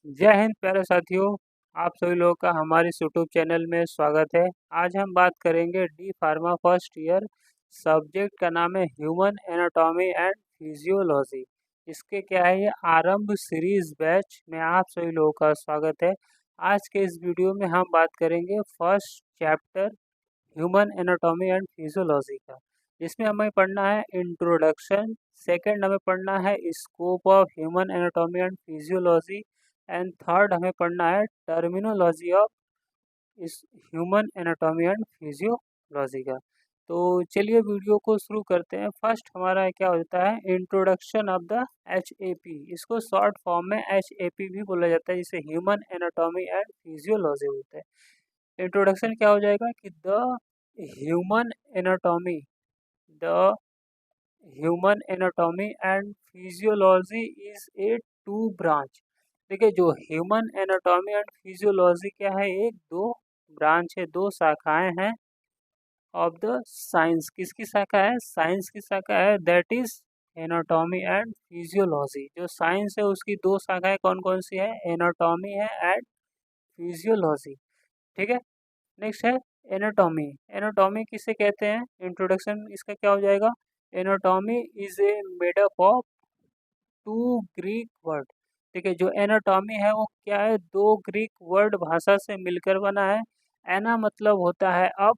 जय हिंद प्यारे साथियों। आप सभी लोगों का हमारे इस यूट्यूब चैनल में स्वागत है। आज हम बात करेंगे D pharma first year. Subject का नाम है ह्यूमन एनाटॉमी एंड फिजियोलॉजी। इसके क्या है, ये आरंभ सीरीज बैच में आप सभी लोगों का स्वागत है। आज के इस वीडियो में हम बात करेंगे first chapter human anatomy and physiology का, जिसमें हमें पढ़ना है इंट्रोडक्शन। सेकंड हमें पढ़ना है scope of human anatomy and physiology and third हमें पढ़ना है टर्मिनोलॉजी ऑफ इस ह्यूमन एनाटॉमी एंड फिजियोलॉजी का। तो चलिए वीडियो को शुरू करते हैं। फर्स्ट हमारा क्या होता है, इंट्रोडक्शन ऑफ द HAP। इसको शॉर्ट फॉर्म में HAP भी बोला जाता है, जिसे ह्यूमन एनाटॉमी एंड फिजियोलॉजी बोलते हैं। इंट्रोडक्शन क्या हो जाएगा कि the human anatomy the human anatomy and physiology is a two branch. देखिए, जो ह्यूमन एनाटॉमी एंड फिजियोलॉजी क्या है, एक दो ब्रांच है, दो शाखाएं हैं ऑफ द साइंस। किसकी शाखा है? साइंस की शाखा है, that is anatomy and physiology. जो साइंस है उसकी दो शाखाएं कौन कौन सी है? एनाटॉमी है एंड फिजियोलॉजी। ठीक है। नेक्स्ट है एनाटॉमी। एनाटॉमी किसे कहते हैं? इंट्रोडक्शन इसका क्या हो जाएगा, anatomy is a made up of two Greek word. ठीक है, जो एनाटॉमी है वो क्या है, दो ग्रीक वर्ड भाषा से मिलकर बना है। एना मतलब होता है अब,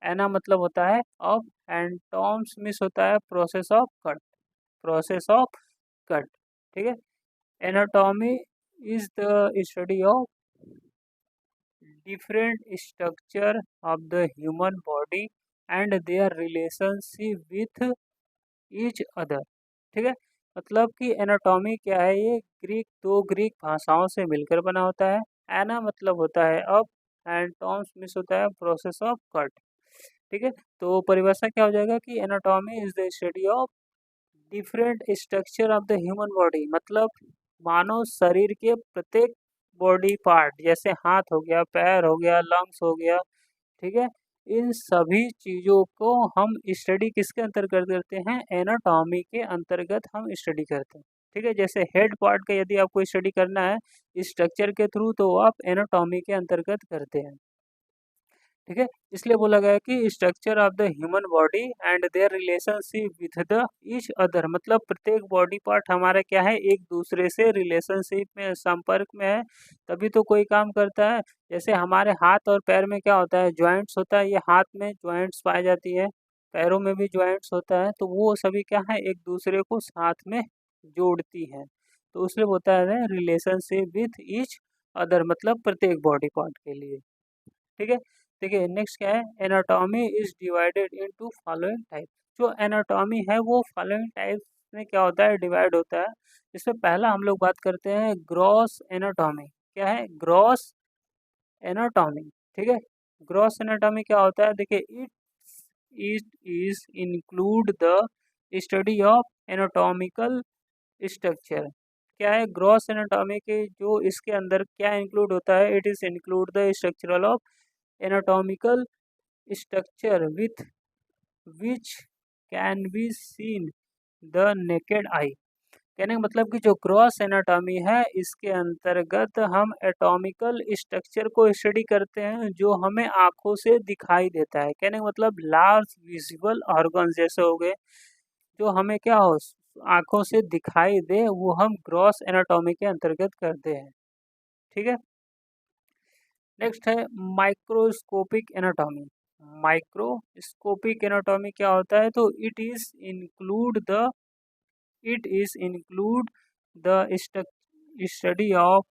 एना मतलब होता है अब, एंड टॉम्स मिस होता है process of cut, process of cut. ठीक है। Anatomy is the study of different structure of the human body and their relationship with each other। ठीक है। मतलब कि एनाटॉमी क्या है, ये दो ग्रीक भाषाओं से मिलकर बना होता है। एना मतलब होता है अब, एंड टॉम्स मिस होता है प्रोसेस ऑफ कट। ठीक है। तो परिभाषा क्या हो जाएगा कि anatomy is the study of different structure of the human body. मतलब मानव शरीर के प्रत्येक बॉडी पार्ट, जैसे हाथ हो गया, पैर हो गया, लंग्स हो गया, ठीक है, इन सभी चीज़ों को हम स्टडी किसके अंतर्गत करते हैं? एनाटॉमी के अंतर्गत हम स्टडी करते हैं। ठीक है। जैसे हेड पार्ट का यदि आपको स्टडी करना है स्ट्रक्चर के थ्रू, तो आप एनाटॉमी के अंतर्गत करते हैं। ठीक है। इसलिए बोला गया है कि structure of the human body and their relationship with the each other. मतलब प्रत्येक बॉडी पार्ट हमारा क्या है, एक दूसरे से रिलेशनशिप में, संपर्क में है, तभी तो कोई काम करता है। जैसे हमारे हाथ और पैर में क्या होता है, जॉइंट्स होता है, ये हाथ में जॉइंट्स पाई जाती है, पैरों में भी जॉइंट्स होता है, तो वो सभी क्या है, एक दूसरे को साथ में जोड़ती है। तो उसलिए होता है रिलेशनशिप विथ ईच अदर, मतलब प्रत्येक बॉडी पार्ट के लिए। ठीक है। देखिए नेक्स्ट क्या है, anatomy is divided into following type. जो एनाटॉमी है वो फॉलोइंग टाइप्स में क्या होता है, डिवाइड होता है। इसमें पहला हम लोग बात करते हैं ग्रॉस एनाटॉमी। क्या है? Gross anatomy. ठीक है। ग्रॉस एनाटॉमी क्या होता है? देखिए, it is include the study of anatomical structure. क्या है ग्रॉस एनाटॉमी के, जो इसके अंदर क्या इंक्लूड होता है, it is include the structural of anatomical structure with which can be seen the naked eye. कहने का मतलब कि जो ग्रॉस एनाटॉमी है, इसके अंतर्गत हम एटॉमिकल स्ट्रक्चर को स्टडी करते हैं जो हमें आंखों से दिखाई देता है। कहने का मतलब लार्ज विजिबल ऑर्गन्स जैसे हो गए, जो हमें क्या हो, आंखों से दिखाई दे, वो हम ग्रॉस एनाटॉमी के अंतर्गत करते हैं। ठीक है। नेक्स्ट है माइक्रोस्कोपिक एनाटॉमी। माइक्रोस्कोपिक एनाटॉमी क्या होता है? तो it is include the study of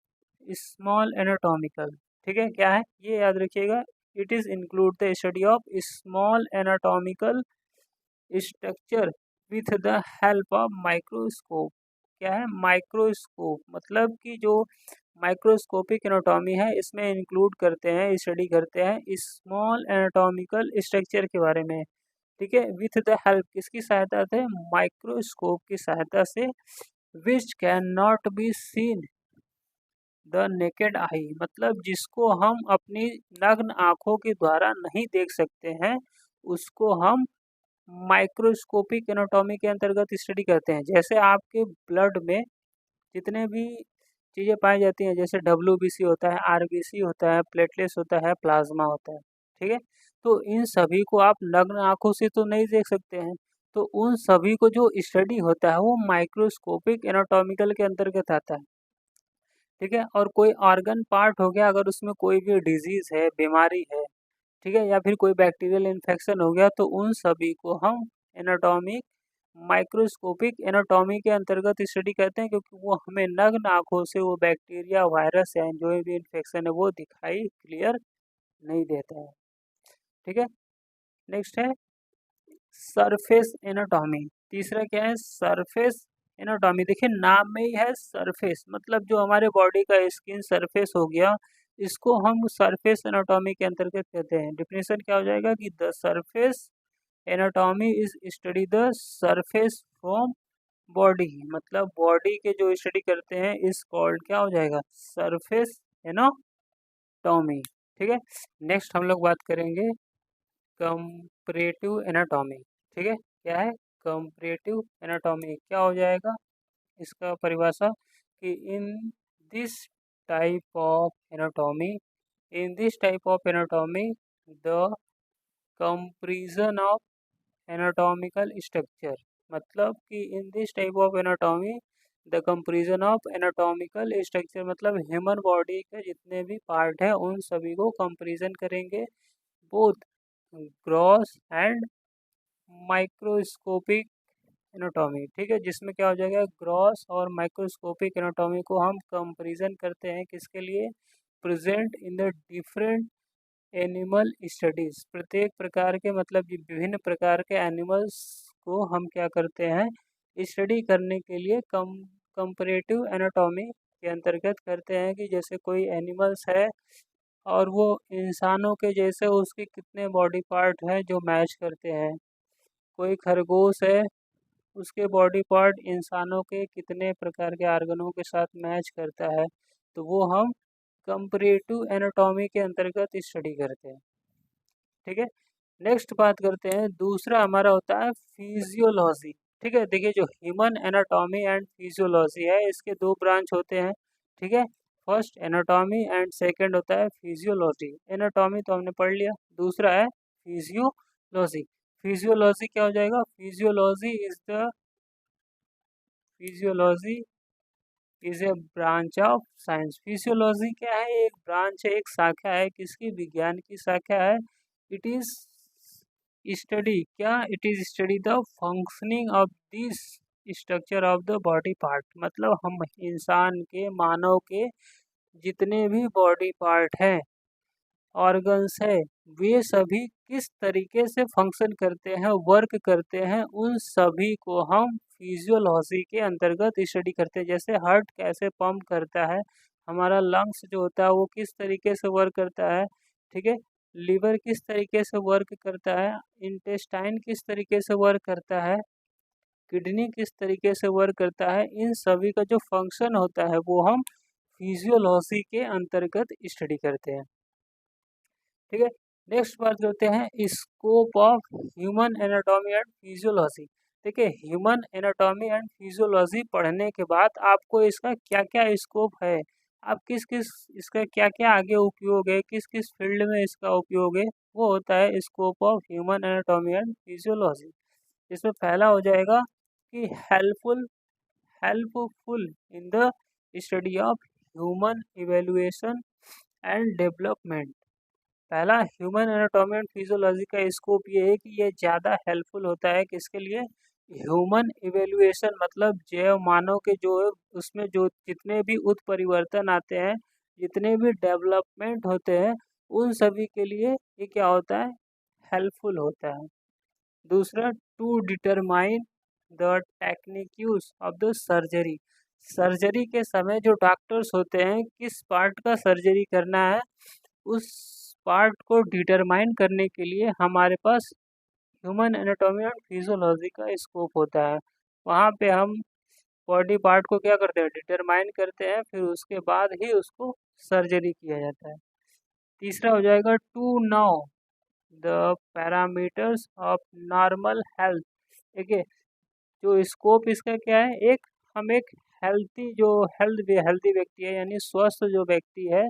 small anatomical. ठीक है। क्या है ये, याद रखिएगा, it is include the study of small anatomical structure with the help of microscope. क्या है? माइक्रोस्कोप। मतलब कि जो माइक्रोस्कोपिक एनाटॉमी है, इसमें इंक्लूड करते हैं, स्टडी करते हैं स्मॉल एनाटॉमिकल स्ट्रक्चर के बारे में। ठीक है। विथ द हेल्प, किसकी सहायता से? माइक्रोस्कोप की सहायता से, which can not be seen the naked eye. मतलब जिसको हम अपनी नग्न आंखों के द्वारा नहीं देख सकते हैं, उसको हम माइक्रोस्कोपिक एनाटॉमी के अंतर्गत स्टडी करते हैं। जैसे आपके ब्लड में जितने भी चीज़ें पाई जाती हैं, जैसे WBC होता है, RBC होता है, प्लेटलेट्स होता है, प्लाज्मा होता है, ठीक है। तो इन सभी को आप नग्न आँखों से तो नहीं देख सकते हैं, तो उन सभी को जो स्टडी होता है वो माइक्रोस्कोपिक एनाटॉमिकल के अंतर्गत आता है, ठीक है। और कोई ऑर्गन पार्ट हो गया, अगर उसमें कोई भी डिजीज़ है, बीमारी है, ठीक है, या फिर कोई बैक्टीरियल इन्फेक्शन हो गया, तो उन सभी को हम एनाटॉमिक माइक्रोस्कोपिक एनाटॉमी के अंतर्गत स्टडी करते हैं, क्योंकि वो हमें नग्न आँखों से वो बैक्टीरिया, वायरस या जो भी इन्फेक्शन है वो दिखाई क्लियर नहीं देता है, ठीक है। नेक्स्ट है सरफेस एनाटॉमी। तीसरा क्या है? Surface anatomy. देखिए नाम में ही है सरफेस, मतलब जो हमारे बॉडी का स्किन सरफेस हो गया, इसको हम सरफेस एनाटॉमी के अंतर्गत कहते हैं। डिफिनेशन क्या हो जाएगा कि the surface anatomy is study the surface from body, मतलब बॉडी के जो स्टडी करते हैं इस कॉल्ड क्या हो जाएगा? सरफेस एनाटॉमी, ठीक है। नेक्स्ट हम लोग बात करेंगे कंपैरेटिव एनाटॉमी, ठीक है। क्या है? कंपैरेटिव एनाटॉमी क्या हो जाएगा इसका परिभाषा कि this type of anatomy in this type of anatomy the comparison of anatomical structure, मतलब कि in this type of anatomy the comparison of anatomical structure, मतलब ह्यूमन बॉडी के जितने भी पार्ट है उन सभी को कंपैरिजन करेंगे, both gross and microscopic anatomy, ठीक है। जिसमें क्या हो जाएगा? ग्रॉस और माइक्रोस्कोपिक एनाटॉमी को हम कंपैरिजन करते हैं किसके लिए? Present in the different animal studies. प्रत्येक प्रकार के, मतलब विभिन्न प्रकार के एनिमल्स को हम क्या करते हैं? स्टडी करने के लिए कंपैरेटिव एनाटॉमी के अंतर्गत करते हैं कि जैसे कोई एनिमल्स है और वो इंसानों के जैसे उसके कितने बॉडी पार्ट हैं जो मैच करते हैं। कोई खरगोश है, उसके बॉडी पार्ट इंसानों के कितने प्रकार के ऑर्गनों के साथ मैच करता है, तो वो हम कंपैरेटिव एनाटॉमी के अंतर्गत स्टडी करते हैं, ठीक है। नेक्स्ट बात करते हैं, दूसरा हमारा होता है फिजियोलॉजी, ठीक है। देखिए जो ह्यूमन एनाटॉमी एंड फिजियोलॉजी है, इसके दो ब्रांच होते हैं, ठीक है। फर्स्ट एनाटॉमी एंड सेकंड होता है फिजियोलॉजी। एनाटॉमी तो हमने पढ़ लिया, दूसरा है फिजियोलॉजी। फिजियोलॉजी क्या हो जाएगा? Physiology is A branch of science. Physiology क्या है? एक ब्रांच है, एक शाखा है, किसकी? विज्ञान की शाखा है। इट इज स्टडी क्या? It is study the functioning of this structure of the body part, मतलब हम इंसान के, मानव के जितने भी बॉडी पार्ट हैं, ऑर्गन्स है, वे सभी किस तरीके से फंक्शन करते हैं, वर्क करते हैं, उन सभी को हम फिजियोलॉजी के अंतर्गत स्टडी करते हैं। जैसे हार्ट कैसे पंप करता है, हमारा लंग्स जो होता है वो किस तरीके से वर्क करता है, ठीक है। लीवर किस तरीके से वर्क करता है, इंटेस्टाइन किस तरीके से वर्क करता है, किडनी किस तरीके से वर्क करता है, इन सभी का जो फंक्शन होता है वो हम फिजियोलॉजी के अंतर्गत स्टडी करते हैं, ठीक है। नेक्स्ट बात करते हैं scope of human anatomy and physiology. देखिए ह्यूमन एनाटॉमी एंड फिजियोलॉजी पढ़ने के बाद आपको इसका क्या क्या स्कोप है, आप किस किस इसका क्या क्या आगे उपयोग है, किस किस फील्ड में इसका उपयोग है, वो होता है scope of human anatomy and physiology. इसमें पहला हो जाएगा कि helpful in the study of human evaluation and development. पहला ह्यूमन एनाटॉमी एंड फिजियोलॉजी का स्कोप ये है कि ये ज़्यादा हेल्पफुल होता है किसके लिए? ह्यूमन इवेल्युएशन, मतलब जैव मानव के जो उसमें जो जितने भी उत्परिवर्तन आते हैं, जितने भी डेवलपमेंट होते हैं, उन सभी के लिए ये क्या होता है? हेल्पफुल होता है। दूसरा, to determine the technique use of the surgery. Surgery के समय जो डॉक्टर्स होते हैं किस पार्ट का सर्जरी करना है, उस पार्ट को डिटरमाइन करने के लिए हमारे पास ह्यूमन एनाटॉमी और फिजियोलॉजी का स्कोप होता है। वहाँ पे हम बॉडी पार्ट को क्या करते हैं? डिटरमाइन करते हैं, फिर उसके बाद ही उसको सर्जरी किया जाता है। तीसरा हो जाएगा to know the parameters of normal health. देखिए जो स्कोप इसका क्या है, एक हम एक हेल्दी व्यक्ति है यानी स्वस्थ जो व्यक्ति है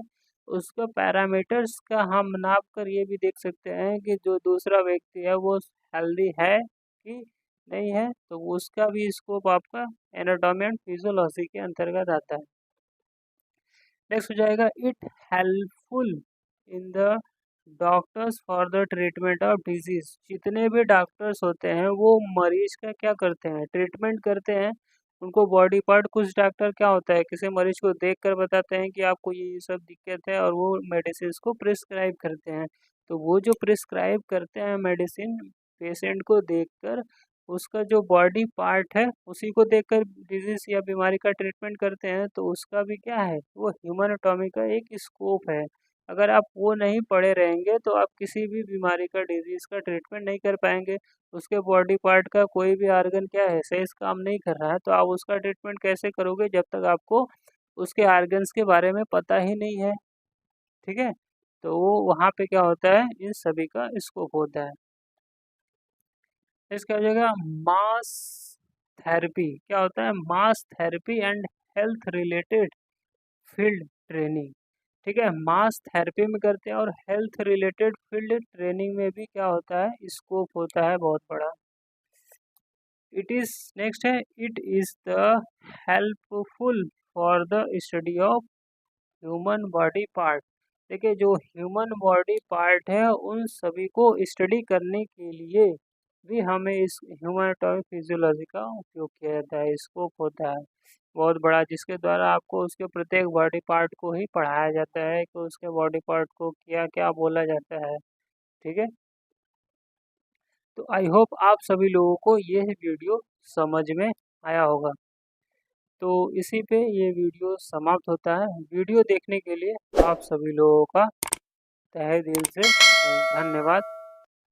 उसका पैरामीटर्स का हम नाप कर ये भी देख सकते हैं कि जो दूसरा व्यक्ति है वो हेल्दी है कि नहीं है, तो उसका भी स्कोप आपका एनाटॉमी एंड फिजियोलॉजी के अंतर्गत आता है। नेक्स्ट हो जाएगा it helpful in the doctors for the treatment of disease. जितने भी डॉक्टर्स होते हैं वो मरीज का क्या करते हैं, ट्रीटमेंट करते हैं। उनको बॉडी पार्ट, कुछ डॉक्टर क्या होता है किसी मरीज को देख कर बताते हैं कि आपको ये सब दिक्कत है और वो मेडिसिन को प्रिस्क्राइब करते हैं। तो वो जो प्रिस्क्राइब करते हैं मेडिसिन पेशेंट को देखकर उसका जो बॉडी पार्ट है उसी को देखकर डिजीज या बीमारी का ट्रीटमेंट करते हैं, तो उसका भी क्या है वो ह्यूमन एनाटॉमी का एक स्कोप है। अगर आप वो नहीं पढ़े रहेंगे तो आप किसी भी बीमारी का, डिजीज का ट्रीटमेंट नहीं कर पाएंगे। उसके बॉडी पार्ट का कोई भी ऑर्गन क्या है सही से काम नहीं कर रहा है, तो आप उसका ट्रीटमेंट कैसे करोगे जब तक आपको उसके ऑर्गन्स के बारे में पता ही नहीं है। ठीक है, तो वो वहाँ पे क्या होता है, इन सभी का स्कोप होता है। इसका हो जाएगा मास थेरेपी। क्या होता है, mass therapy and health related field training. ठीक है, मास थेरेपी में करते हैं और हेल्थ रिलेटेड फील्ड ट्रेनिंग में भी क्या होता है, स्कोप होता है बहुत बड़ा। इट इज नेक्स्ट है, it is the helpful for the study of human body part. देखिए जो ह्यूमन बॉडी पार्ट है उन सभी को स्टडी करने के लिए भी हमें इस ह्यूमन एनाटॉमी फिजियोलॉजी का उपयोग किया जाता है, स्कोप होता है बहुत बड़ा, जिसके द्वारा आपको उसके प्रत्येक बॉडी पार्ट को ही पढ़ाया जाता है कि उसके बॉडी पार्ट को क्या क्या बोला जाता है। ठीक है, तो आई होप आप सभी लोगों को ये वीडियो समझ में आया होगा। तो इसी पे ये वीडियो समाप्त होता है। वीडियो देखने के लिए आप सभी लोगों का तहे दिल से धन्यवाद।